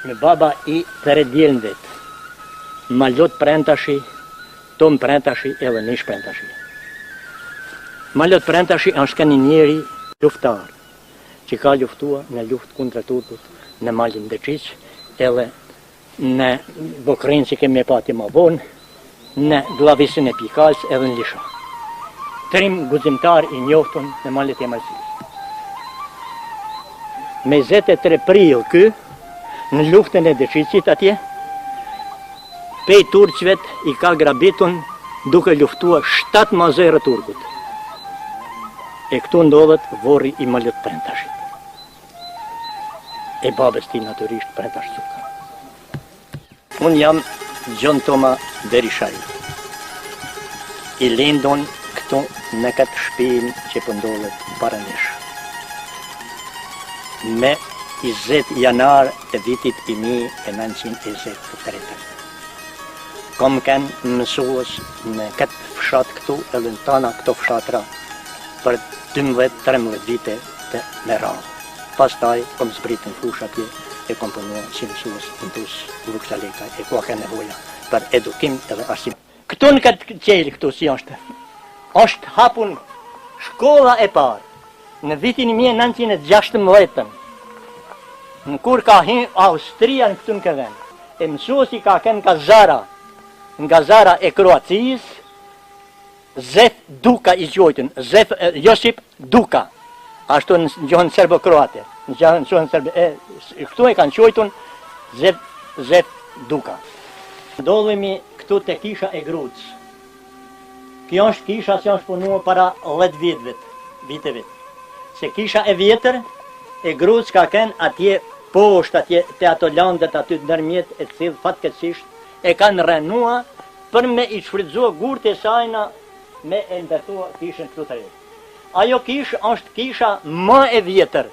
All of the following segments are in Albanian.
Me baba I tre djelën vetë. Ma lot prentashi, tom prentashi edhe nish prentashi. Ma lot prentashi është një njeri luftar, që ka luftua në luft kundra Turkut në malin Deqiq, edhe në Bokrin që kemi pati ma vonë, në glavisin e Pikals edhe në Lisha. Trim guzimtar I njoftun në malit e Malësis. Me 23 prill kë, në luftën e Deqiqit atje, pej turqvet I ka grabitun duke luftua 7 mazerë Turkut. E këtu ndodhet vorri I malit prentashit. E babes ti naturisht prentash Cuka. Unë jam Gjon Toma Berishaj. I lindon këtu në këtë shtëpinë që pëndodhet para nesh. Me 20 janar të vitit 1923. Kom kënë mësues në këtë fshat këtu edhe në tana këto fshatra për 12-13 vite të me radhë. Pastaj kom zbritën fush atje e kom punua si mësues në tus Vuksaleka e ku ka nevoja për edukim edhe arsim. Këtu në këtë qelë këtu si është hapun shkolla e parë në vitin 1916. Në kur ka hin Austria në këtu në këtë vend. E mësuesi ka kënë Gazara e Kroacijës, Zef Duka I quajtën, Zef Josip Duka. Ashtu në gjuhën serbo-kroate. Në gjuhën serbo këtu e kanë quajtën Zef Duka. Ndodhemi këtu te kisha e Grucës. Kjo është kisha që është punua para 10 viteve. Se kisha e vjetër e Grucës ka kënë atje poshtë atje te ato landet aty ndërmjet e cilë fatkeqësisht e kanë rënua për me I shfrytëzua gurët e sajna me e ndërtua kishën këtu të re. Ajo kishë është kisha më e vjetër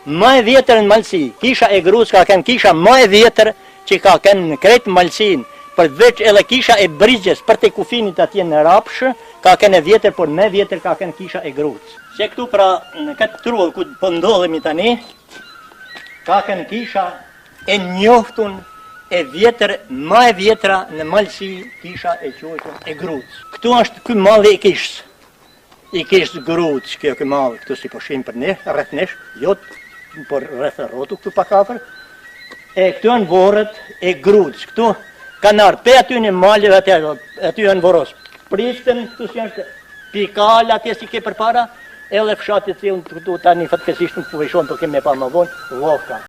në Malësi. Kisha e Grucës ka kënë kisha më e vjetër që ka kënë në kretë Malësin, përveç edhe kisha e Brigjes për te kufinit atje në Rapshë, ka kënë e vjetër, por me vjetër ka kënë kisha e Grucës. Që këtu pra në këtë trull ku po ndodhemi tani, ka kënë kisha e njoftun e vjetër, ma e vjetra në Malësi, kisha e quajtun e Grucës. Këtu është ky malli I kishës. I kishës Grucës, kjo ky malli, këtu si po shim për ne, rreth nesh, jo por rreth rrotu këtu pak afër. E këtu janë vorret e Grucës. Këtu kanë ardhur pe aty në malë aty janë vorros. Pristen këtu si janë Pikal atje si ke përpara, edhe fshati I cilën këtu tani fatkeqësisht nuk po vëshon, por kemë pa më vonë Llovka.